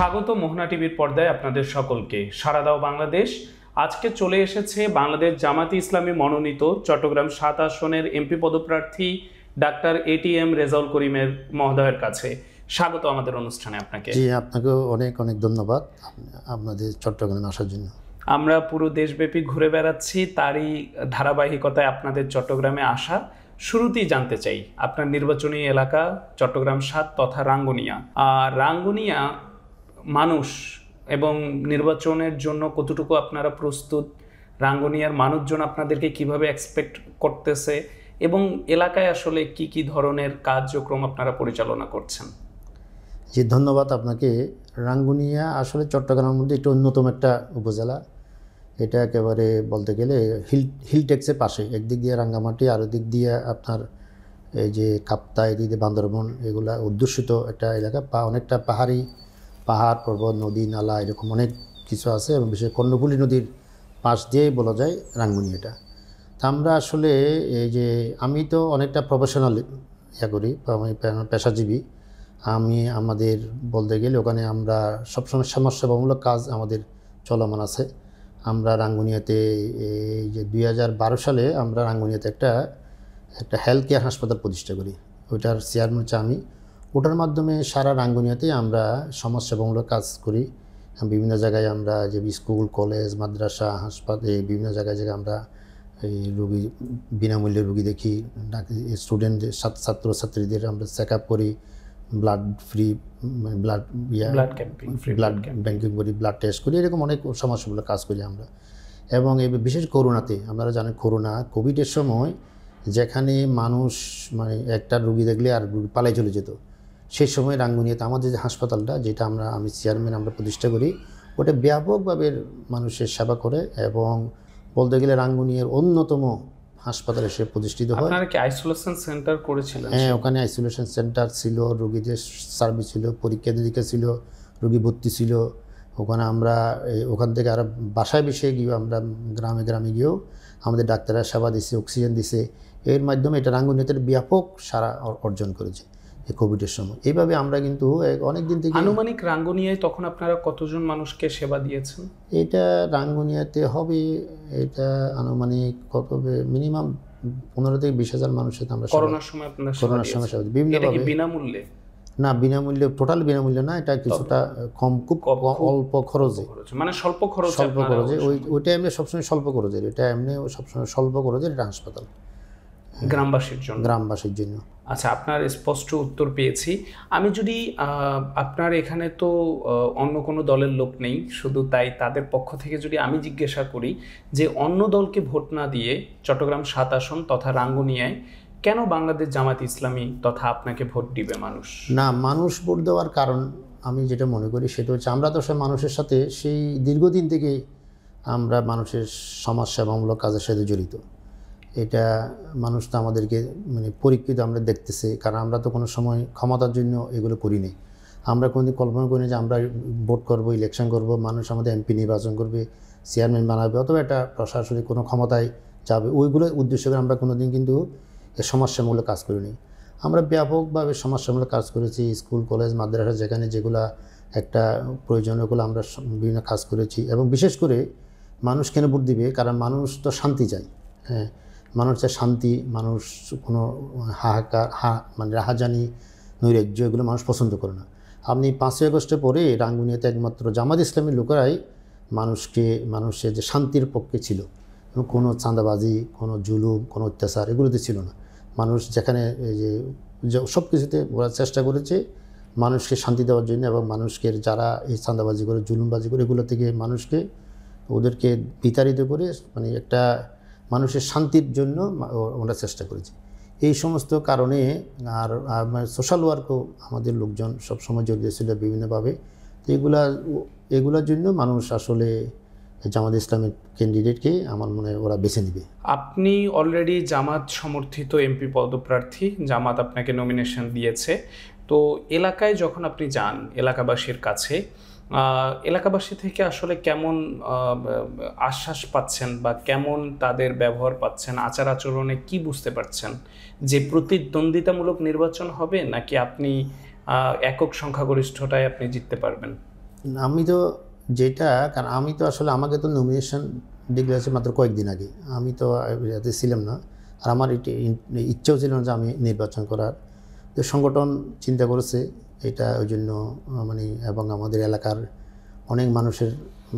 স্বাগত মোহনা টিভির পর্দায় আপনাদের সকলকে। সারা দাও বাংলাদেশ আজকে চলে এসেছে বাংলাদেশ জামাতে ইসলামী মনোনীত চট্টগ্রাম ৭ আসনের এমপি পদপ্রার্থী ডাক্তার এটিএম রেজাউল করিমের মহোদয়ের কাছে। স্বাগত আমাদের অনুষ্ঠানে আপনাকে। জি, আপনাকেও অনেক অনেক ধন্যবাদ আপনাদের চট্টগ্রামে আসার জন্য। আমরা পুরো দেশব্যাপী ঘুরে বেড়াচ্ছি, তারই ধারাবাহিকতায় আপনাদের চট্টগ্রামে আসা। শুরুতেই জানতে চাই আপনার নির্বাচনী এলাকা চট্টগ্রাম ৭ তথা রাঙ্গুনিয়া। রাঙ্গুনিয়া মানুষ এবং নির্বাচনের জন্য কতটুকু আপনারা প্রস্তুত, রাঙ্গুনিয়ার মানুষজন আপনাদেরকে কিভাবে এক্সপেক্ট করতেছে এবং এলাকায় আসলে কি কি ধরনের কার্যক্রম আপনারা পরিচালনা করছেন? জি, ধন্যবাদ আপনাকে। রাঙ্গুনিয়া আসলে চট্টগ্রামের মধ্যে একটু অন্যতম একটা উপজেলা। এটা একেবারে বলতে গেলে হিল ট্যাক্সের পাশে, একদিক দিয়ে রাঙ্গামাটি আর দিক দিয়ে আপনার এই যে কাপ্তা, এদিক দিয়ে বান্দরবন, এগুলা অধ্যুষিত একটা এলাকা। অনেকটা পাহাড় পর্বত, নদী নালা এরকম অনেক কিছু আছে এবং বিশেষ কর্ণফুলী নদীর পাশ দিয়েই বলা যায় রাঙ্গুনিয়াটা। তা আমরা আসলে এই যে আমি তো অনেকটা প্রফেশনাল করি, আমি পেশাজীবী। আমাদের বলতে গেলে ওখানে আমরা সবসময় সমাজসেবামূলক কাজ আমাদের চলমান আছে। আমরা রাঙ্গুনিয়াতে এই যে 2012 সালে আমরা রাঙ্গুনিয়াতে একটা হেলথ কেয়ার হাসপাতাল প্রতিষ্ঠা করি। ওইটার চেয়ারম্যান হচ্ছে আমি। ওটার মাধ্যমে সারা রাঙ্গুনিয়াতে আমরা সমাজসেবামূলক কাজ করি। বিভিন্ন জায়গায় আমরা যে স্কুল, কলেজ, মাদ্রাসা, হাসপাতাল, বিভিন্ন জায়গায় আমরা এই রোগী বিনামূল্যে রোগী দেখি, স্টুডেন্ট ছাত্রছাত্রীদের আমরা চেক আপ করি, ব্লাড ব্যাংকিং করি, ব্লাড টেস্ট করি, এরকম অনেক সমাজসেবামূলক কাজ করি আমরা। এবং এই বিশেষ করোনাতে আপনারা জানেন, কোভিডের সময় যেখানে মানুষ একটা রোগী দেখলে আর রোগী পালাই চলে যেত, সেই সময় রাঙ্গুনিয়াতে আমাদের যে হাসপাতালটা, যেটা আমি চেয়ারম্যান আমরা প্রতিষ্ঠা করি, ওটা ব্যাপকভাবে মানুষের সেবা করে এবং বলতে গেলে রাঙ্গুনিয়ার অন্যতম হাসপাতাল এসে প্রতিষ্ঠিত হয়। আপনারা কি আইসোলেশন সেন্টার করেছিলেন? হ্যাঁ, ওখানে আইসোলেশন সেন্টার ছিল, রোগীদের সার্ভিস ছিল, পরীক্ষা নিরীক্ষা ছিল, রোগী ভর্তি ছিল। ওখান থেকে আর বাসায় গিয়েও আমরা গ্রামে গিয়েও আমাদের ডাক্তাররা সেবা দিছে, অক্সিজেন দিছে। এর মাধ্যমে এটা রাঙ্গুনিয়াতে ব্যাপক সাড়া অর্জন করেছে এই কোভিডের সময়। এইভাবে আমরা কিন্তু অনেক দিন থেকে। আনুমানিক রাঙ্গুনিয়ায় তখন আপনারা কতজন মানুষকে সেবা দিয়েছেন? এটা রাঙ্গুনিয়াতে হবে, এটা আনুমানিক কত হবে, মিনিমাম 15 থেকে 20,000 মানুষের আমরা করোনার সময় বিভিন্নভাবে। বিনামূল্যে না, বিনামূল্যে, টোটাল বিনামূল্যে না, এটা কিছুটা খুব অল্প খরচে, মানে স্বল্প খরচে। ওইটা এমনি সবসময় স্বল্প খরচের, এটা এমনি সবসময় স্বল্প খরচের এটা হাসপাতাল গ্রামবাসীর জন্য। আচ্ছা, আপনার স্পষ্ট উত্তর পেয়েছি। আমি যদি আপনার এখানে তো অন্য কোনো দলের লোক নেই, শুধু তাই তাদের পক্ষ থেকে যদি আমি জিজ্ঞাসা করি যে অন্য দলকে ভোট না দিয়ে চট্টগ্রাম ৭ আসন তথা রাঙ্গুনিয়ায় কেন বাংলাদেশ জামাত ইসলামী তথা আপনাকে ভোট দিবে মানুষ? না, মানুষ ভোট দেওয়ার কারণ আমি যেটা মনে করি সেটা হচ্ছে, আমরা তো মানুষের সাথে সেই দীর্ঘদিন থেকে আমরা মানুষের সমাজসেবামূলক কাজের সাথে জড়িত। এটা মানুষ তো আমাদেরকে পরীক্ষিত আমরা দেখতেছে, কারণ আমরা তো কোনো সময় ক্ষমতার জন্য এগুলো করিনি। আমরা কোনোদিন কল্পনা করিনি যে আমরা ভোট করব, ইলেকশন করব, মানুষ আমাদের এমপি নির্বাচন করবে, চেয়ারম্যান বানাবে, অথবা একটা প্রশাসনিক কোনো ক্ষমতায় যাবে, ওইগুলো উদ্দেশ্য করে আমরা কোনোদিন কিন্তু সমাজসেবামূলক কাজ করিনি। আমরা ব্যাপকভাবে সমাজসেবামূলক কাজ করেছি, স্কুল, কলেজ, মাদ্রাসা, যেখানে যেগুলা একটা প্রয়োজনীয়গুলো আমরা বিভিন্ন কাজ করেছি। এবং বিশেষ করে মানুষ কেন ভোট দিবে, কারণ মানুষ তো শান্তি চায়। হ্যাঁ, মানুষ চায় শান্তি, মানুষ কোনো রাহাজানি, নৈরাজ্য এগুলো মানুষ পছন্দ করে না। আপনি 5ই আগস্টের পরে রাঙ্গুনিয়াতে একমাত্র জামাত ইসলামী লোকেরাই মানুষের যে শান্তির পক্ষে ছিল, এবং কোনো চাঁদাবাজি, কোনো জুলুম, কোনো অত্যাচার এগুলোতে ছিল না। মানুষ যেখানে যে সব কিছুতে ওরা চেষ্টা করেছে মানুষকে শান্তি দেওয়ার জন্য, এবং মানুষকে যারা এই চাঁদাবাজি করে, জুলুমবাজি করে, এগুলো থেকে ওদেরকে বিতাড়িত করে একটা মানুষের শান্তির জন্য ওরা চেষ্টা করেছে। এই সমস্ত কারণে আর সোশ্যাল ওয়ার্কও আমাদের লোকজন সবসময় জড়িত ছিল বিভিন্নভাবে। তো এগুলোর জন্য মানুষ আসলে জামাত ইসলামের ক্যান্ডিডেটকে আমার মনে হয় ওরা বেছে নেবে। আপনি অলরেডি জামাত সমর্থিত এমপি পদপ্রার্থী, জামাত আপনাকে নমিনেশন দিয়েছে। তো এলাকায় যখন আপনি যান এলাকাবাসীর কাছে, এলাকাবাসী থেকে আসলে কেমন আশ্বাস পাচ্ছেন বা কেমন তাদের ব্যবহার পাচ্ছেন, আচার আচরণে কি বুঝতে পারছেন যে প্রতিদ্বন্দ্বিতামূলক নির্বাচন হবে নাকি আপনি একক সংখ্যাগরিষ্ঠতায় আপনি জিততে পারবেন? আমি তো যেটা, কারণ আমি তো আসলে আমাকে তো নমিনেশন ডিক্লেয়ার মাত্র কয়েকদিন আগে, আমি তো এতে ছিলাম না, আর আমার ইচ্ছেও ছিল না যে আমি নির্বাচন করার। তো সংগঠন চিন্তা করেছে এটা, ওই জন্য মানে এবং আমাদের এলাকার অনেক মানুষের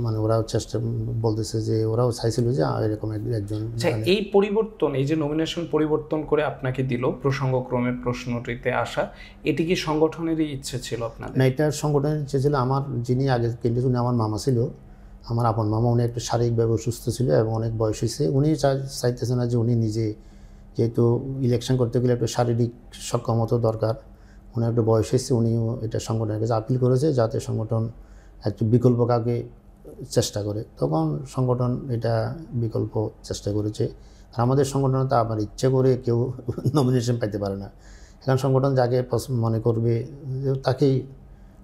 মানে ওরাও চেষ্টা বলতেছে যে ওরাও চাইছিল যে এরকম একজন। এই পরিবর্তন, এই যে নমিনেশন পরিবর্তন করে আপনাকে দিল প্রসঙ্গক্রমে প্রশ্নটিতে আসা, এটি কি সংগঠনেরই ইচ্ছে ছিল আপনাদের? না, এটা সংগঠনের ইচ্ছে ছিল। আমার যিনি আগে কেন্দ্রীয় উনি আমার মামা ছিল, আমার আপন মামা। উনি একটু শারীরিকভাবে অসুস্থ ছিল এবং অনেক বয়স হয়েছে। উনি চাইতেছে না যে উনি নিজে, যেহেতু ইলেকশন করতে গেলে একটু শারীরিক সক্ষমতা দরকার, উনি একটু বয়স হয়েছে, উনিও এটা সংগঠনের কাছে আপিল করেছে যাতে সংগঠন একটু বিকল্প কাউকে চেষ্টা করে। তখন সংগঠন এটা বিকল্প চেষ্টা করেছে। আর আমাদের সংগঠনে তো আবার ইচ্ছে করে কেউ নমিনেশন পাইতে পারে না। এখন সংগঠন যাকে মনে করবে তাকেই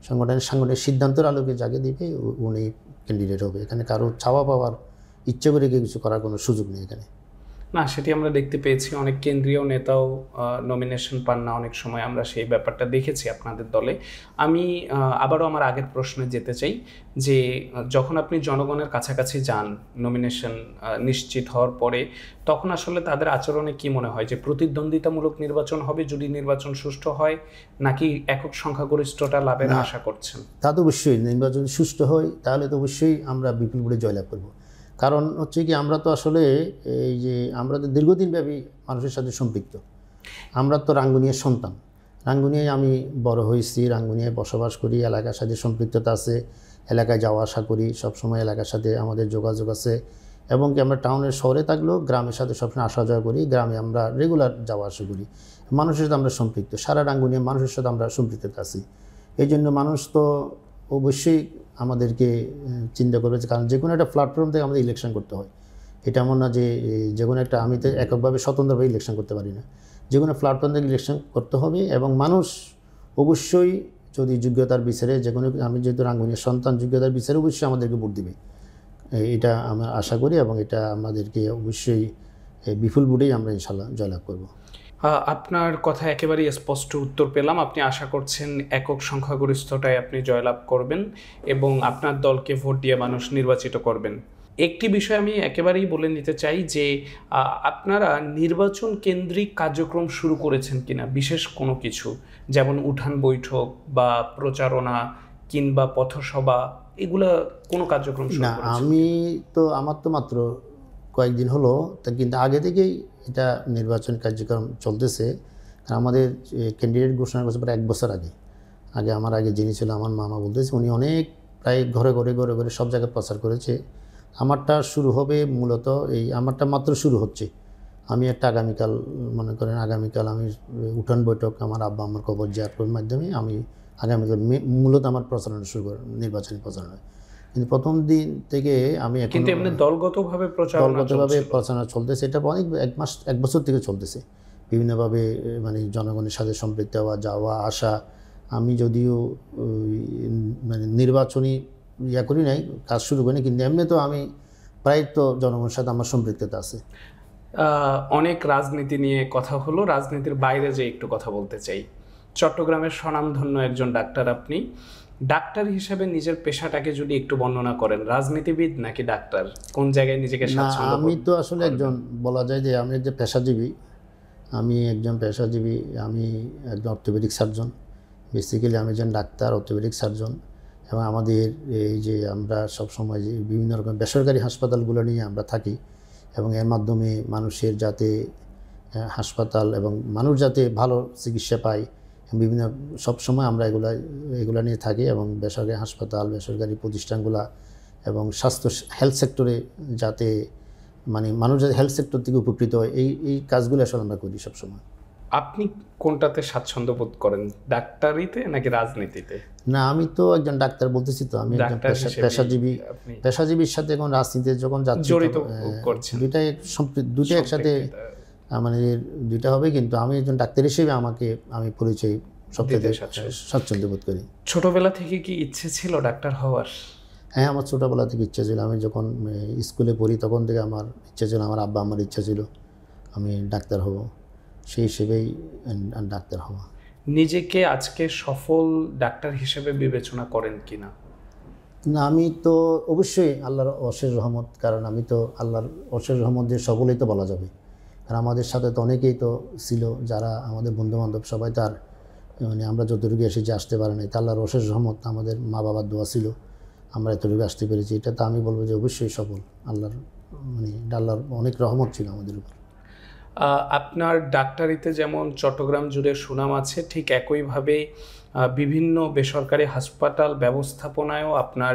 সংগঠনের সাংগঠনিক সিদ্ধান্তের আলোকে যাকে দিবে উনি ক্যান্ডিডেট হবে। এখানে কারো চাওয়া পাওয়ার ইচ্ছে করে কেউ কিছু করার কোনো সুযোগ নেই এখানে। না, সেটি আমরা দেখতে পেয়েছি, অনেক কেন্দ্রীয় নেতাও নমিনেশন পান না অনেক সময়, আমরা সেই ব্যাপারটা দেখেছি আপনাদের দলে। আমি আবারও আমার আগের প্রশ্নে যেতে চাই যে যখন আপনি জনগণের কাছাকাছি যান নমিনেশন নিশ্চিত হওয়ার পরে, তখন আসলে তাদের আচরণে কি মনে হয়, যে প্রতিদ্বন্দ্বিতামূলক নির্বাচন হবে যদি নির্বাচন সুষ্ঠু হয়, নাকি একক সংখ্যাগরিষ্ঠতা লাভের আশা করছেন? তা তো অবশ্যই, নির্বাচন সুষ্ঠু হয় তাহলে তো অবশ্যই আমরা বিপুল ভোটে জয়লাভ করব। কারণ হচ্ছে কি, আমরা তো আসলে এই যে আমরা তো দীর্ঘদিনব্যাপী মানুষের সাথে সম্পৃক্ত। আমরা তো রাঙ্গুনিয়ার সন্তান, রাঙ্গুনিয়ায় আমি বড় হয়েছি, রাঙ্গুনিয়ায় বসবাস করি, এলাকার সাথে সম্পৃক্ততা আছে, এলাকায় যাওয়া আসা করি, সবসময় এলাকার সাথে আমাদের যোগাযোগ আছে। এবং কি আমরা টাউনের শহরে থাকলেও গ্রামের সাথে সবসময় আসা যাওয়া করি, গ্রামে আমরা রেগুলার যাওয়া আসা করি, মানুষের সাথে আমরা সম্পৃক্ত, সারা রাঙ্গুনিয়া মানুষের সাথে আমরা সম্পৃক্ততা আছি। এই জন্য মানুষ তো অবশ্যই আমাদেরকে চিন্তা করবে, কারণ যে কোনো একটা প্ল্যাটফর্ম থেকে আমাদের ইলেকশন করতে হয়। এটা এমন না যে কোনো একটা, আমি তো এককভাবে স্বতন্ত্রভাবে ইলেকশন করতে পারি না, যে কোনো প্ল্যাটফর্ম থেকে ইলেকশন করতে হবে। এবং মানুষ অবশ্যই যদি যোগ্যতার বিচারে, যে কোনো, আমি যেহেতু রাঙ্গুনিয়ার সন্তান, যোগ্যতার বিচারে অবশ্যই আমাদেরকে ভোট দিবে, এটা আমরা আশা করি। এবং এটা আমাদেরকে অবশ্যই বিপুল ভোটেই আমরা ইনশাল্লাহ জয়লাভ করব। আপনার কথা একেবারেই স্পষ্ট উত্তর পেলাম। আপনি আশা করছেন একক সংখ্যাগরিষ্ঠতায় আপনি জয়লাভ করবেন এবং আপনার দলকে ভোট দিয়ে মানুষ নির্বাচিত করবেন। একটি বিষয় আমি একেবারেই বলে নিতে চাই যে আপনারা নির্বাচন কেন্দ্রিক কার্যক্রম শুরু করেছেন কিনা, বিশেষ কোনো কিছু, যেমন উঠান বৈঠক বা প্রচারণা কিংবা পথসভা, এগুলা কোনো কার্যক্রম শুরু না, করেছেন? আমি তো, আমার তো মাত্র কয়েকদিন হলো, তা কিন্তু আগে থেকেই এটা নির্বাচন কার্যক্রম চলতেছে। আর আমাদের ক্যান্ডিডেট ঘোষণা করছে প্রায় 1 বছর আগে। আমার আগে যিনি ছিল আমার মামা বলতেছে, উনি অনেক প্রায় ঘরে ঘরে সব জায়গায় প্রচার করেছে। আমারটা শুরু হবে মূলত, আমারটা মাত্র শুরু হচ্ছে। আমি একটা আগামীকাল, মনে করেন আগামীকাল আমি উঠান বৈঠক আমার আব্বা আমার কবর জিয়ারতের মাধ্যমে আমি আগামীকাল মূলত আমার প্রচারণা শুরু করব, নির্বাচনী প্রচারণা। কিন্তু প্রথম দিন থেকে আমি এখন কিন্তু এমনি দলগতভাবে প্রচারণা চলতেছে। এটা অনেক 1 বছর থেকে চলতেছে বিভিন্নভাবে, মানে জনগণের সাথে সম্পৃক্ত হওয়া, যাওয়া আসা। আমি যদিও মানে নির্বাচনী করি নাই, কাজ শুরু করিনি, কিন্তু এমনি তো আমি প্রায় তো জনগণের সাথে আমার সম্পৃক্ততা আছে। অনেক রাজনীতি নিয়ে কথা হলো, রাজনীতির বাইরে যে একটু কথা বলতে চাই। চট্টগ্রামের স্বনামধন্য একজন ডাক্তার আপনি, ডাক্তার হিসেবে নিজের পেশাটাকে যদি একটু বর্ণনা করেন, রাজনীতিবিদ নাকি ডাক্তার, কোন জায়গায় নিজেকে স্বাচ্ছন্দ্য? আমি তো আসলে একজন, বলা যায় যে আমি একজন পেশাজীবী। আমি একজন অর্থোপেডিক সার্জন। বেসিক্যালি আমি একজন ডাক্তার, অর্থোপেডিক সার্জন। এবং আমাদের এই যে আমরা সবসময় যে বিভিন্ন রকম বেসরকারি হাসপাতালগুলো নিয়ে আমরা থাকি, এবং এর মাধ্যমে মানুষের যাতে হাসপাতাল এবং মানুষ যাতে ভালো চিকিৎসা পায়, বিভিন্ন সবসময় আমরা এগুলা নিয়ে থাকি। এবং বেসরকারি হাসপাতাল, বেসরকারি প্রতিষ্ঠানগুলা এবং হেলথ সেক্টরে যাতে, মানে মানুষ যাতে হেলথ সেক্টর থেকে উপকৃত হয়, এই কাজগুলো আসলে আমরা করি সবসময়। আপনি কোনটাতে স্বাচ্ছন্দ্য বোধ করেন, ডাক্তারিতে নাকি রাজনীতিতে? না, আমি তো একজন ডাক্তার বলতেছি, তো আমি একজন পেশাজীবীর সাথে এখন রাজনীতিতে যখন যাচ্ছি, দুইটাই একসাথে, মানে দুইটা হবে। কিন্তু আমি একজন ডাক্তার হিসেবে আমি পরিচয় সবথেকে স্বাচ্ছন্দ্য বোধ করি। ছোটবেলা থেকে কি ইচ্ছে ছিল ডাক্তার হওয়ার? হ্যাঁ, আমার ছোটোবেলা থেকে ইচ্ছা ছিল। আমি যখন স্কুলে পড়ি তখন থেকে আমার ইচ্ছা ছিল, আমার আব্বা আমার ইচ্ছা ছিল আমি ডাক্তার হব, সেই হিসেবেই ডাক্তার হওয়া। নিজেকে আজকে সফল ডাক্তার হিসেবে বিবেচনা করেন কিনা? না, আমি তো অবশ্যই আল্লাহর অশেষ রহমত, কারণ আমি তো আল্লাহর অশেষ রহমত যে সকলেই তো বলা যাবে, কারণ আমাদের সাথে তো অনেকেই তো ছিল যারা আমাদের বন্ধুবান্ধব, সবাই তার মানে আমরা যতটুকু এসেছি আসতে পারে নাই, তা আল্লাহর অশেষ রহমত, আমাদের মা বাবার দোয়া ছিল আমরা এতটুকু আসতে পেরেছি। এটা তো আমি বলবো যে অবশ্যই সফল, আল্লাহর মানে আল্লাহর অনেক রহমত ছিল আমাদের উপর। আপনার ডাক্তারিতে যেমন চট্টগ্রাম জুড়ে সুনাম আছে, ঠিক একইভাবে বিভিন্ন বেসরকারি হাসপাতাল ব্যবস্থাপনায়ও আপনার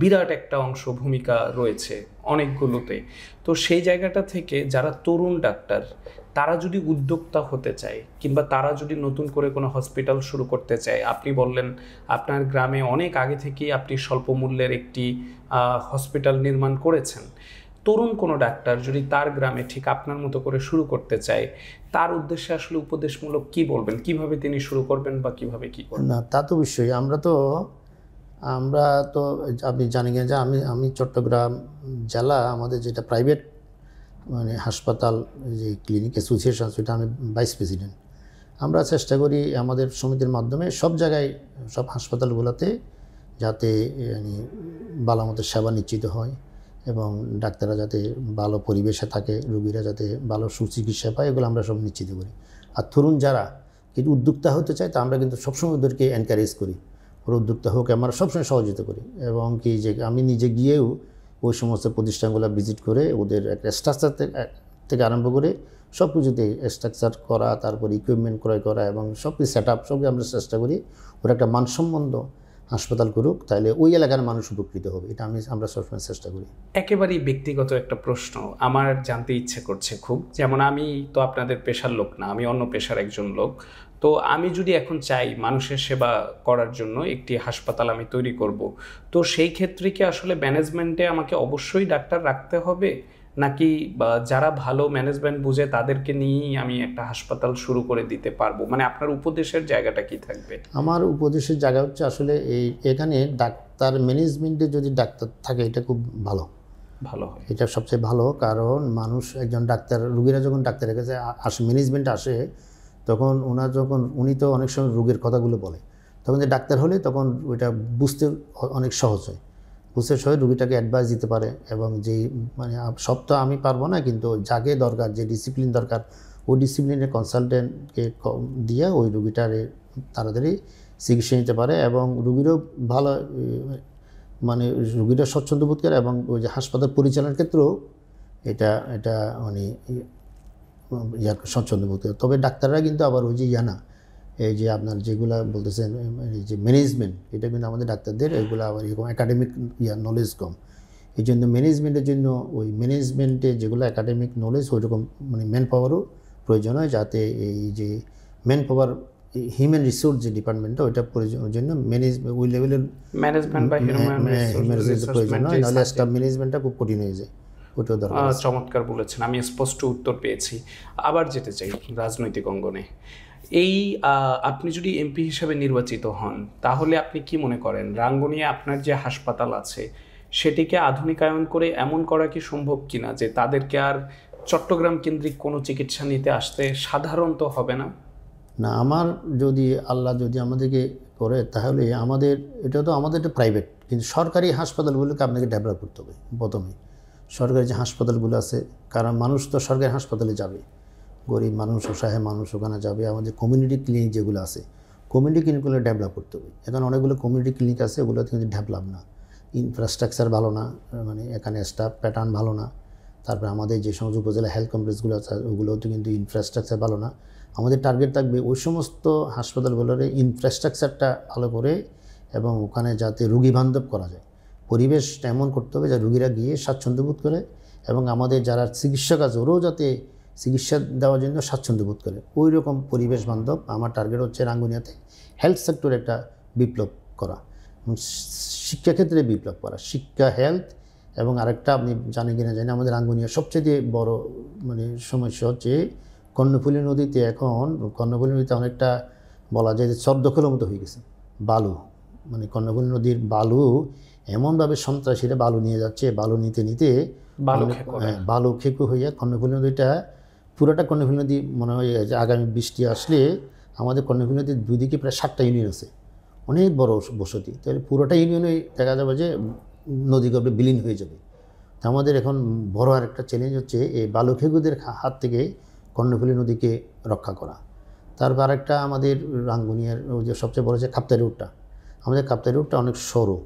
বিরাট একটা অংশ ভূমিকা রয়েছে অনেকগুলোতে। তো সেই জায়গাটা থেকে যারা তরুণ ডাক্তার, তারা যদি উদ্যোক্তা হতে চায় কিংবা তারা যদি নতুন করে কোনো হসপিটাল শুরু করতে চায়, আপনি বললেন আপনার গ্রামে অনেক আগে থেকেই আপনি স্বল্প মূল্যের একটি হসপিটাল নির্মাণ করেছেন। তরুণ কোনো ডাক্তার যদি তার গ্রামে ঠিক আপনার মতো করে শুরু করতে চায়, তার উদ্দেশ্যে আসলে উপদেশমূলক কি বলবেন, কিভাবে তিনি শুরু করবেন বা কিভাবে কি করবেন? না, তা তো অবশ্যই। আমরা তো আপনি জানেন যে আমি চট্টগ্রাম জেলা আমাদের যেটা প্রাইভেট মানে হাসপাতাল যে ক্লিনিক অ্যাসোসিয়েশন, সেটা আমি ভাইস প্রেসিডেন্ট। আমরা চেষ্টা করি আমাদের সমিতির মাধ্যমে সব জায়গায় সব হাসপাতালগুলোতে যাতে মানে ভালো মতো সেবা নিশ্চিত হয় এবং ডাক্তাররা যাতে ভালো পরিবেশে থাকে, রোগীরা যাতে ভালো সুচিকিৎসা পায়, এগুলো আমরা সব নিশ্চিত করি। আর তরুণ যারা কিন্তু উদ্যোক্তা হতে চায়, তা আমরা কিন্তু সবসময় ওদেরকে এনকারেজ করি, ওরা উদ্যোক্তা হোক, আমরা সবসময় সহযোগিতা করি। এবং কি যে আমি নিজে গিয়েও ওই সমস্ত প্রতিষ্ঠানগুলো ভিজিট করে ওদের একটা স্ট্রাকচার থেকে আরম্ভ করে সব কিছুতে স্ট্রাকচার করা, তারপর ইকুইপমেন্ট ক্রয় করা এবং সব কিছু সেট আপ সবই আমরা চেষ্টা করি ওরা একটা মানসম্পন্ন হাসপাতাল করুক, তাহলে ওই এলাকার মানুষ উপকৃত হবে, এটা আমরা সবসময় চেষ্টা করি। একেবারেই ব্যক্তিগত একটা প্রশ্ন আমার জানতে ইচ্ছে করছে খুব, যেমন আমি তো আপনাদের পেশার লোক না, আমি অন্য পেশার একজন লোক। তো আমি যদি এখন চাই মানুষের সেবা করার জন্য একটি হাসপাতাল আমি তৈরি করব, তো সেই ক্ষেত্রে কি আসলে ম্যানেজমেন্টে আমাকে অবশ্যই ডাক্তার রাখতে হবে, নাকি যারা ভালো ম্যানেজমেন্ট বুঝে তাদেরকে নিয়েই আমি একটা হাসপাতাল শুরু করে দিতে পারবো? মানে আপনার উপদেশের জায়গাটা কি থাকবে? আমার উপদেশের জায়গা হচ্ছে আসলে এখানে ডাক্তার ম্যানেজমেন্টে যদি ডাক্তার থাকে এটা খুব ভালো হয়, এটা সবচেয়ে ভালো। কারণ মানুষ একজন ডাক্তার, রুগীরা যখন ডাক্তারের কাছে আসে, ম্যানেজমেন্ট আসে, তখন উনি তো অনেক সময় রোগের কথাগুলো বলে, তখন যে ডাক্তার হলে তখন ওইটা বুঝতে অনেক সহজ হয়, বুঝতে সহজ, রুগীটাকে অ্যাডভাইস দিতে পারে। এবং যেই মানে সব তো আমি পারবো না, কিন্তু যাকে দরকার, যে ডিসিপ্লিন দরকার, ওই ডিসিপ্লিনের কনসালটেন্টকে দিয়ে ওই রুগীটারে তাড়াতাড়ি চিকিৎসা নিতে পারে এবং রুগীরও ভালো মানে রুগীরা স্বচ্ছন্দ বোধ করে। এবং ওই যে হাসপাতাল পরিচালনার ক্ষেত্রেও এটা মানে স্বচ্ছন্দ বোধ করে। তবে ডাক্তাররা কিন্তু আবার ওই যে না, এই যে আপনার যেগুলো বলতেছেন এই যে ম্যানেজমেন্ট, এটা কিন্তু আমাদের ডাক্তারদের এগুলো আবার এরকম একাডেমিক নলেজ কম, এই জন্য ম্যানেজমেন্টের জন্য ওই ম্যানেজমেন্টে যেগুলো একাডেমিক নলেজ ওই রকম মানে ম্যান পাওয়ারও প্রয়োজন হয়, যাতে এই যে ম্যান পাওয়ার হিউম্যান রিসোর্স যে ডিপার্টমেন্টটা, ওইটা প্রয়োজনের জন্য ওই লেভেলের ম্যানেজমেন্ট বা হিউম্যান রিসোর্স প্রয়োজন হয়, নাহলে স্টাফ ম্যানেজমেন্টটা খুব কঠিন হয়ে যায়, ওটাও দরকার। চমৎকার বলেছেন, আমি স্পষ্ট উত্তর পেয়েছি। আবার যেতে চাই রাজনৈতিক অঙ্গনে। এই আপনি যদি এমপি হিসেবে নির্বাচিত হন, তাহলে আপনি কি মনে করেন রাঙ্গুনিয়া আপনার যে হাসপাতাল আছে সেটিকে আধুনিকায়ন করে এমন করা কি সম্ভব কিনা যে তাদেরকে আর চট্টগ্রাম কেন্দ্রিক কোনো চিকিৎসা নিতে আসতে সাধারণত হবে না? না, আল্লাহ যদি আমাদেরকে করে, তাহলে এটা তো আমাদের একটা প্রাইভেট, কিন্তু সরকারি হাসপাতালগুলোকে আপনাকে ডেভেলপ করতে হবে প্রথমে। সরকারি যে হাসপাতালগুলো আছে, কারণ মানুষ তো সরকারি হাসপাতালে যাবে, গরিব মানুষ, অসহায় মানুষ ওখানে যাবে। আমাদের কমিউনিটি ক্লিনিক যেগুলো আছে, কমিউনিটি ক্লিনিকগুলো ডেভেলপ করতে হবে। এখন অনেকগুলো কমিউনিটি ক্লিনিক আছে, ওগুলোতে কিন্তু ডেভেলপ না, ইনফ্রাস্ট্রাকচার ভালো না, মানে এখানে স্টাফ প্যাটার্ন ভালো না। তারপরে আমাদের যে সমস্ত উপজেলা হেলথ কমপ্লেক্সগুলো আছে ওগুলোতে কিন্তু ইনফ্রাস্ট্রাকচার ভালো না। আমাদের টার্গেট থাকবে ওই সমস্ত হাসপাতালগুলোর ইনফ্রাস্ট্রাকচারটা ভালো করে এবং ওখানে যাতে রুগী বান্ধব করা যায়, পরিবেশটা এমন করতে হবে যাতে রুগীরা গিয়ে স্বাচ্ছন্দ্য বোধ করে এবং আমাদের যারা চিকিৎসক আছে ওরাও যাতে চিকিৎসা দেওয়ার জন্য স্বাচ্ছন্দ্য বোধ করে, ওই রকম পরিবেশ বান্ধব। আমার টার্গেট হচ্ছে রাঙ্গুনিয়াতে হেলথ সেক্টরে একটা বিপ্লব করা, শিক্ষাক্ষেত্রে বিপ্লব করা, শিক্ষা, হেলথ। এবং আরেকটা আপনি জানেন কিনা জানি, আমাদের রাঙ্গুনিয়ার সবচেয়ে বড় মানে সমস্যা হচ্ছে কর্ণফুলী নদীতে। এখন কর্ণফুলী নদীতে অনেকটা বলা যায় যে চরদখলের মতো হয়ে গেছে, বালু, মানে কর্ণফুলী নদীর বালু এমনভাবে সন্ত্রাসীরা বালু নিয়ে যাচ্ছে, বালু নিতে নিতে বালু খেকু হইয়া কর্ণফুলী নদীটা পুরোটা কর্ণফুলী নদী মনে হয় যে আগামী বৃষ্টি আসলে আমাদের কর্ণফুলী নদীর দুদিকে প্রায় 7টা ইউনিয়ন আছে, অনেক বড় বসতি, তাহলে পুরোটা ইউনিয়নে দেখা যাবে যে নদীগর্ভে বিলীন হয়ে যাবে। তা আমাদের এখন বড় আর একটা চ্যালেঞ্জ হচ্ছে এই বালুখেকুদের হাত থেকে কর্ণফুলী নদীকে রক্ষা করা। তারপর আরেকটা আমাদের রাঙ্গুনিয়ার যে সবচেয়ে বড় যে কাপ্তাই রোডটা, আমাদের কাপ্তাই রোডটা অনেক সরু,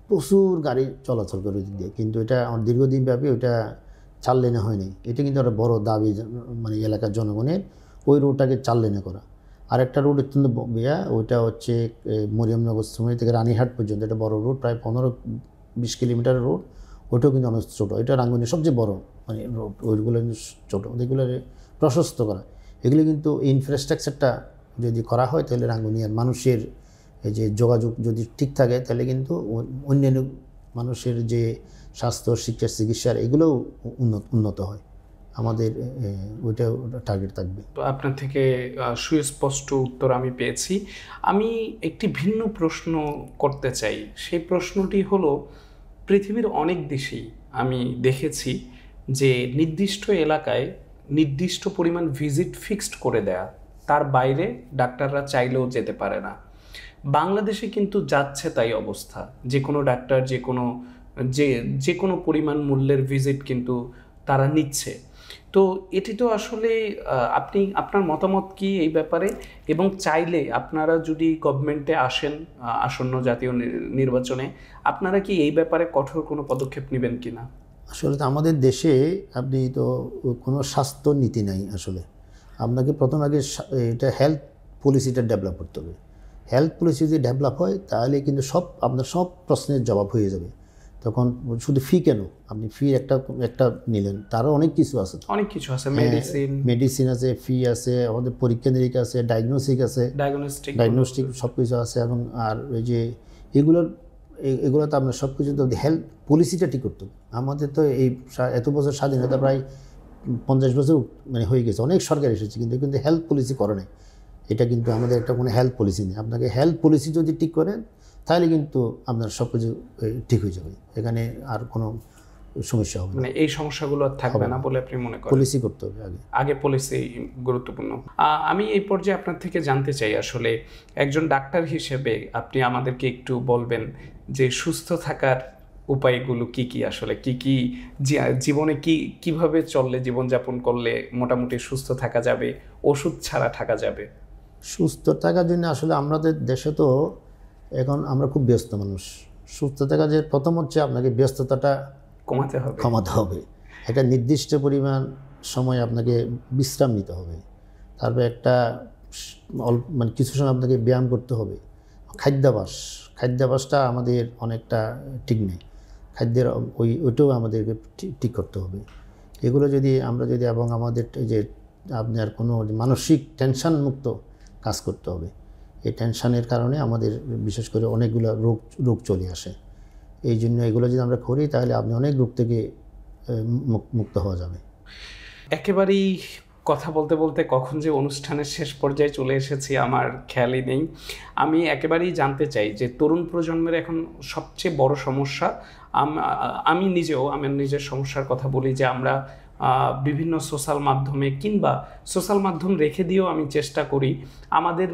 প্রচুর গাড়ি চলাচল করে ওই দিক দিয়ে, কিন্তু এটা আমার দীর্ঘদিন ব্যাপী ওইটা 4 লেনে হয়নি। এটা কিন্তু একটা বড় দাবি মানে এলাকার জনগণের, ওই রোডটাকে 4 লেনে করা। আর একটা রোড অত্যন্ত ওইটা হচ্ছে মরিয়মনগর সুমনি থেকে রানীহাট পর্যন্ত, এটা বড় রোড, প্রায় 15-20 কিলোমিটার রোড। ওইটাও কিন্তু অনেক ছোটো, এটা রাঙ্গুনিয়ার সবচেয়ে বড় মানে রোড, ওইগুলো কিন্তু ছোটো, ওইগুলো প্রশস্ত করা। এগুলো কিন্তু ইনফ্রাস্ট্রাকচারটা যদি করা হয় তাহলে রাঙ্গুনিয়ার মানুষের এই যে যোগাযোগ যদি ঠিক থাকে, তাহলে কিন্তু অন্যান্য মানুষের যে স্বাস্থ্য, শিক্ষা, চিকিৎসার এগুলোও উন্নত হয়। আমাদের ওইটা টার্গেট থাকবে। তো আপনার থেকে সুস্পষ্ট উত্তর আমি পেয়েছি। আমি একটি ভিন্ন প্রশ্ন করতে চাই। সেই প্রশ্নটি হলো, পৃথিবীর অনেক দেশেই আমি দেখেছি যে নির্দিষ্ট এলাকায় নির্দিষ্ট পরিমাণ ভিজিট ফিক্সড করে দেয়া, তার বাইরে ডাক্তাররা চাইলেও যেতে পারে না। বাংলাদেশে কিন্তু যাচ্ছে তাই অবস্থা, যে কোনো ডাক্তার যে কোনো পরিমাণ মূল্যের ভিজিট কিন্তু তারা নিচ্ছে। তো এটি তো আসলে আপনার মতামত কি এই ব্যাপারে? এবং চাইলে আপনারা যদি গভর্নমেন্টে আসেন আসন্ন জাতীয় নির্বাচনে, আপনারা কি এই ব্যাপারে কঠোর কোনো পদক্ষেপ নেবেন কিনা? আসলে তো আমাদের দেশে আপনি তো কোনো স্বাস্থ্য নীতি নাই। আসলে আপনাকে প্রথম আগে এটা হেলথ পলিসিটা ডেভেলপ করতে হবে। হেলথ পলিসি যদি ডেভেলপ হয় তাহলে কিন্তু আপনার সব প্রশ্নের জবাব হয়ে যাবে। তখন শুধু ফি কেন, আপনি ফি একটা নিলেন, তারও অনেক কিছু আছে, মেডিসিন আছে, ফি আছে, আমাদের পরীক্ষা নিরীক্ষা আছে, ডায়াগনস্টিক সব কিছু আছে। এবং আর ওই যে এগুলোতে আপনার সব কিছু তো হেলথ পলিসিটা ঠিক করতে হবে। আমাদের তো এই এত বছর স্বাধীনতা প্রায় 50 বছর মানে হয়ে গেছে, অনেক সরকার এসেছে, কিন্তু হেলথ পলিসি করে নাই। এটা কিন্তু আমাদের একটা কোনো হেলথ পলিসি নেই। আপনাকে হেলথ পলিসি যদি ঠিক করেন তাহলে কিন্তু আপনার সব কিছু ঠিক হয়ে যাবে, এখানে আর কোনো সমস্যা হবে না। মানে এই সমস্যাগুলো আর থাকবে না বলে আপনি মনে করেন? পলিসি করতে হবে আগে পলিসি গুরুত্বপূর্ণ। আমি এই পর্যায়ে আপনার থেকে জানতে চাই, আসলে একজন ডাক্তার হিসেবে আপনি আমাদেরকে একটু বলবেন যে সুস্থ থাকার উপায়গুলো কি কি, আসলে কি কি জীবনে কিভাবে চললে, জীবনযাপন করলে মোটামুটি সুস্থ থাকা যাবে, ওষুধ ছাড়া থাকা যাবে? সুস্থ থাকার জন্য আসলে আমাদের দেশে তো এখন আমরা খুব ব্যস্ত মানুষ। সুস্থ থাকা যে প্রথম হচ্ছে আপনাকে ব্যস্ততাটা কমাতে হবে। একটা নির্দিষ্ট পরিমাণ সময় আপনাকে বিশ্রাম নিতে হবে। তারপর একটা মানে কিছু সময় আপনাকে ব্যায়াম করতে হবে। খাদ্যাভ্যাসটা আমাদের অনেকটা ঠিক নেই, খাদ্যের ওইটাও আমাদেরকে ঠিক করতে হবে। এগুলো যদি আমরা এবং আমাদের যে আপনার কোনো মানসিক টেনশন মুক্ত কাজ করতে হবে। এই টেনশনের কারণে আমাদের বিশেষ করে অনেকগুলো রোগ চলে আসে। এই জন্য এগুলো যদি আমরা করি তাহলে আপনি অনেক রোগ থেকে মুক্ত হওয়া যাবে। একেবারেই কথা বলতে বলতে কখন যে অনুষ্ঠানের শেষ পর্যায়ে চলে এসেছি আমার খেয়ালই নেই। আমি একেবারেই জানতে চাই যে তরুণ প্রজন্মের এখন সবচেয়ে বড় সমস্যা, আমি নিজের সমস্যার কথা বলি, যে আমরা বিভিন্ন সোশ্যাল মাধ্যমে কিংবা সোশ্যাল মাধ্যম রেখে দিয়েও আমি চেষ্টা করি, আমাদের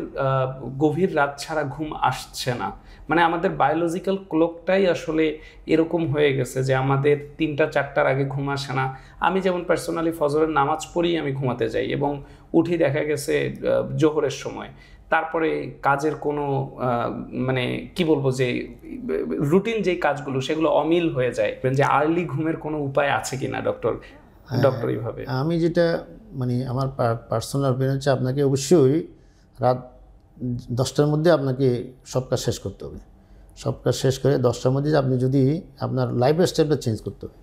গভীর রাত ছাড়া ঘুম আসছে না। মানে আমাদের বায়োলজিক্যাল ক্লকটাই আসলে এরকম হয়ে গেছে যে আমাদের 3টা-4টার আগে ঘুম আসে না। আমি যেমন পার্সোনালি ফজরের নামাজ পড়েই আমি ঘুমাতে যাই এবং উঠি দেখা গেছে জোহরের সময়। তারপরে কাজের কোনো মানে কি বলবো, যে রুটিন যেই কাজগুলো সেগুলো অমিল হয়ে যায়। যে আর্লি ঘুমের কোনো উপায় আছে কিনা ডক্টর এইভাবে? আমি যেটা মানে আমার পার্সোনাল অপিনিয়ন হচ্ছে, আপনাকে অবশ্যই রাত 10টার মধ্যে আপনাকে সব কাজ শেষ করতে হবে। সব কাজ শেষ করে 10টার মধ্যে আপনি যদি আপনার লাইফ স্টাইলটা চেঞ্জ করতে হবে।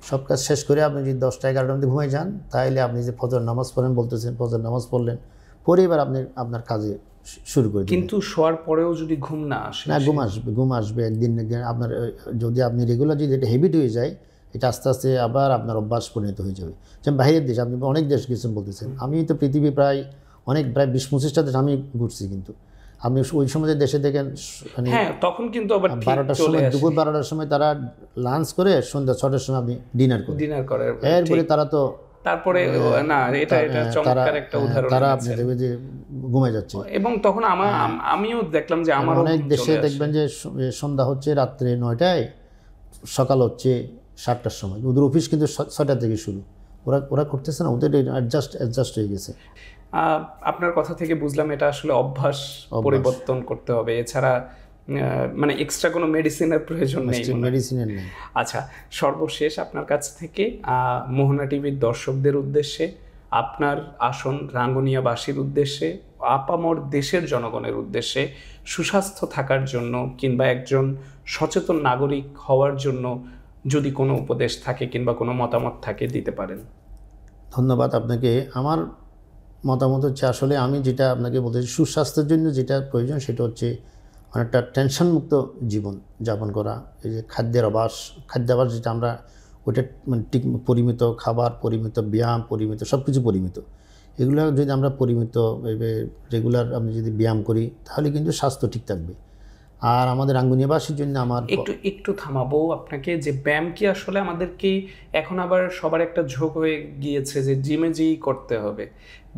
সব কাজ শেষ করে আপনি যদি 10টা-11টার মধ্যে ঘুমাই যান, তাহলে আপনি যে ফজর নামাজ পড়েন বলতেছেন, ফজর নামাজ পড়লেন, পরে এবার আপনি আপনার কাজে শুরু করে দিন। কিন্তু শোয়ার পরেও যদি ঘুম না আসে? না, ঘুম আসবে একদিন আপনার। যদি আপনি রেগুলার যদি এটা হ্যাবিট হয়ে যায়, এটা আস্তে আস্তে আবার আপনার অভ্যাস পরিণত হয়ে যাবে। যেমন বাইরের দেশ, আপনি অনেক দেশ গেছেন বলতেছেন, আমি তো পৃথিবী প্রায় 20-25টা দেশ আমি ঘুরছি, কিন্তু আপনি ওই সময় দেশে দেখেন মানে তখন কিন্তু আবার 12টার সময়, দুপুর 12টার সময় তারা লাঞ্চ করে সন্ধ্যা 6টার সময় আপনি ডিনার করে, এরপরে তারা তো তারপরে না এটা চমৎকার একটা উদাহরণ তারা আপনি দেখবেন যে ঘুমায় যাচ্ছে। এবং তখন আমিও দেখলাম যে আমার অনেক দেশে দেখবেন যে সন্ধ্যা হচ্ছে রাত্রে 9টায়, সকাল হচ্ছে 7টার সময়। ওদের অফিস কিন্তু 6টা থেকে শুরু। ওরা করতেছে না, ওদের অ্যাডজাস্ট হয়ে গেছে। আপনার কথা থেকে বুঝলাম এটা আসলে অভ্যাস পরিবর্তন করতে হবে, এছাড়া মানে এক্সট্রা কোনো মেডিসিনের প্রয়োজন নেই। মেডিসিনের নেই। আচ্ছা, সর্বশেষ আপনার কাছ থেকে মোহনা টিভির দর্শকদের উদ্দেশ্যে, আপনার আসন রাঙ্গুনিয়াবাসীর উদ্দেশ্যে, আপামর দেশের জনগণের উদ্দেশ্যে সুস্বাস্থ্য থাকার জন্য কিংবা একজন সচেতন নাগরিক হওয়ার জন্য যদি কোনো উপদেশ থাকে কিংবা কোনো মতামত থাকে দিতে পারেন। ধন্যবাদ আপনাকে। আমার মতামত হচ্ছে, আসলে আমি যেটা আপনাকে বলতে চাই, সুস্বাস্থ্যের জন্য যেটা প্রয়োজন সেটা হচ্ছে অনেকটা টেনশনমুক্ত জীবন যাপন করা। এই যে খাদ্যাভ্যাস যেটা আমরা ওইটা মানে ঠিক পরিমিত খাবার, পরিমিত ব্যায়াম, পরিমিত সব কিছু পরিমিত, এগুলো যদি আমরা পরিমিত রেগুলার আমি যদি ব্যায়াম করি তাহলে কিন্তু স্বাস্থ্য ঠিক থাকবে। আর আমাদের রাঙ্গুনিয়াবাসীর জন্য আমার একটু থামাবো আপনাকে, যে ব্যায়াম কি আসলে আমাদেরকে এখন আবার সবার একটা ঝোঁক হয়ে গিয়েছে যে জিমে যেই করতে হবে,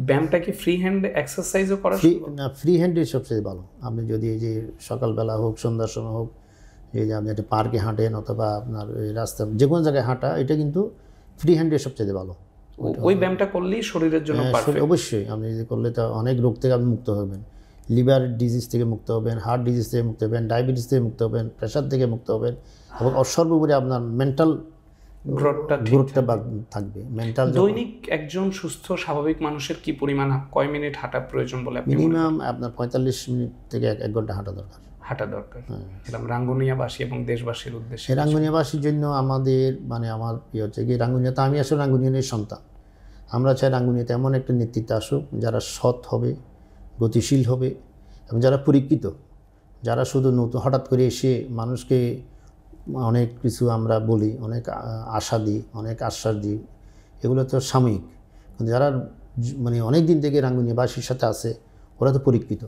ব্যায়ামটা কি ফ্রি হ্যান্ড এক্সারসাইজও করা? না, ফ্রি হ্যান্ডই সবচেয়ে ভালো। আপনি যদি এই যে সকালবেলা হোক, সন্ধ্যার সময় হোক, এই যে আপনি একটা পার্কে হাঁটেন অথবা আপনার রাস্তা যে কোনো জায়গায় হাঁটা, এটা কিন্তু ফ্রি হ্যান্ডে সবচেয়ে ভালো। ওই ব্যায়ামটা করলেই শরীরের জন্য পারফেক্ট। অবশ্যই আপনি যদি করলে তো অনেক রোগ থেকে আপনি মুক্ত হবেন। লিভার ডিজিজ থেকে মুক্ত হবেন, হার্ট ডিজিজ থেকে মুক্ত হবেন, ডায়াবেটিস থেকে মুক্ত হবেন, প্রেশার থেকে মুক্ত হবেন, এবং সর্বোপরি আপনার মেন্টাল গ্রোথটা থাকবে। মেন্টাল দৈনিক একজন সুস্থ স্বাভাবিক মানুষের কি পরিমাণ কয় মিনিট হাঁটা প্রয়োজন বলে আপনি? মিনিমাম আপনার 45 মিনিট থেকে 1 ঘন্টা হাঁটা দরকার। রাঙ্গুনিয়াবাসী এবং দেশবাসীর উদ্দেশ্যে, রাঙ্গুনিয়াবাসীর জন্য আমাদের মানে আমার হচ্ছে কি, রাঙ্গুনিয়াতে আমি আসলে রাঙ্গুনিয়ার সন্তান। আমরা চাই রাঙ্গুনিয়াতে এমন একটা নেতৃত্ব আসুক যারা সৎ হবে, গতিশীল হবে এবং যারা পরীক্ষিত, যারা শুধু নতুন হঠাৎ করে এসে মানুষকে অনেক কিছু আমরা বলি, অনেক আশা দিই, অনেক আশ্বাস দিই, এগুলো তো সাময়িক। কিন্তু যারা মানে অনেক দিন থেকে রাঙ্গুনিয়াবাসীর সাথে আছে, ওরা তো পরীক্ষিত।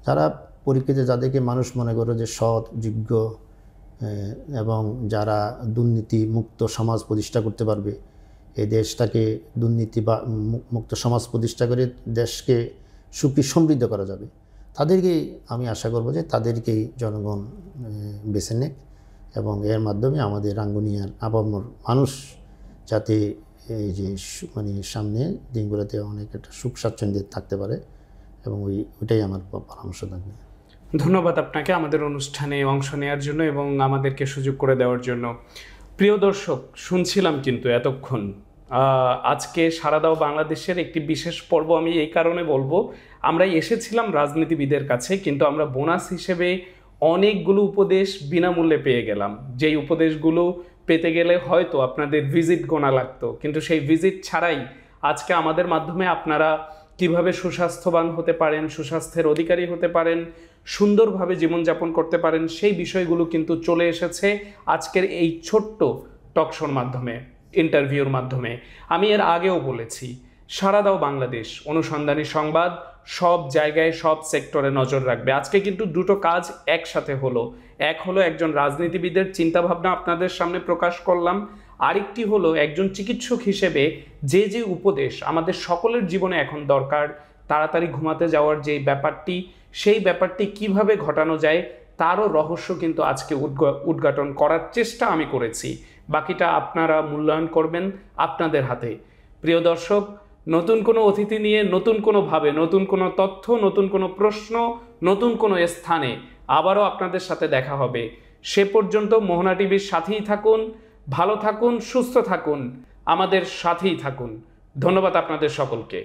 যারা পরীক্ষিত, যাদেরকে মানুষ মনে করে যে সৎ, যোগ্য এবং যারা দুর্নীতি মুক্ত সমাজ প্রতিষ্ঠা করতে পারবে, এই দেশটাকে দুর্নীতি বা মুক্ত সমাজ প্রতিষ্ঠা করে দেশকে সুখী সমৃদ্ধ করা যাবে, তাদেরকেই আমি আশা করব যে তাদেরকেই জনগণ বেছে নেক, এবং এর মাধ্যমে আমাদের রাঙ্গুনিয়ার আপামর মানুষ যাতে এই যে মানে সামনে দিনগুলোতে অনেক একটা সুখ স্বাচ্ছন্দ্যে থাকতে পারে, এবং ওইটাই আমার পরামর্শ থাকবে। ধন্যবাদ আপনাকে আমাদের অনুষ্ঠানে অংশ নেওয়ার জন্য এবং আমাদেরকে সুযোগ করে দেওয়ার জন্য। প্রিয় দর্শক, শুনছিলাম কিন্তু এতক্ষণ আজকে সারা দাও বাংলাদেশের একটি বিশেষ পর্ব। আমি এই কারণে বলবো, আমরা এসেছিলাম রাজনীতিবিদের কাছে, কিন্তু আমরা বোনাস হিসেবে অনেকগুলো উপদেশ বিনামূল্যে পেয়ে গেলাম। যেই উপদেশগুলো পেতে গেলে হয়তো আপনাদের ভিজিট গোনা লাগতো, কিন্তু সেই ভিজিট ছাড়াই আজকে আমাদের মাধ্যমে আপনারা কিভাবে সুস্বাস্থ্যবান হতে পারেন, সুস্বাস্থ্যের অধিকারী হতে পারেন, সুন্দরভাবে জীবনযাপন করতে পারেন, সেই বিষয়গুলো কিন্তু চলে এসেছে আজকের এই ছোট্ট টকশোর মাধ্যমে, ইন্টারভিউর মাধ্যমে। আমি এর আগেও বলেছি, সারা দাও বাংলাদেশ অনুসন্ধানী সংবাদ সব জায়গায় সব সেক্টরে নজর রাখবে। আজকে কিন্তু দুটো কাজ একসাথে হলো। এক হলো একজন রাজনীতিবিদের চিন্তাভাবনা আপনাদের সামনে প্রকাশ করলাম, আরেকটি হলো একজন চিকিৎসক হিসেবে যে যে উপদেশ আমাদের সকলের জীবনে এখন দরকার, তাড়াতাড়ি ঘুমাতে যাওয়ার যে ব্যাপারটি, সেই ব্যাপারটি কিভাবে ঘটানো যায় তারও রহস্য কিন্তু আজকে উদ্ঘাটন করার চেষ্টা আমি করেছি। বাকিটা আপনারা মূল্যায়ন করবেন আপনাদের হাতে। প্রিয় দর্শক, নতুন কোনো অতিথি নিয়ে, নতুন কোনো ভাবে, নতুন কোনো তথ্য, নতুন কোনো প্রশ্ন, নতুন কোনো স্থানে আবারও আপনাদের সাথে দেখা হবে। সে পর্যন্ত মোহনা টিভির সাথেই থাকুন, ভালো থাকুন, সুস্থ থাকুন, আমাদের সাথেই থাকুন। ধন্যবাদ আপনাদের সকলকে।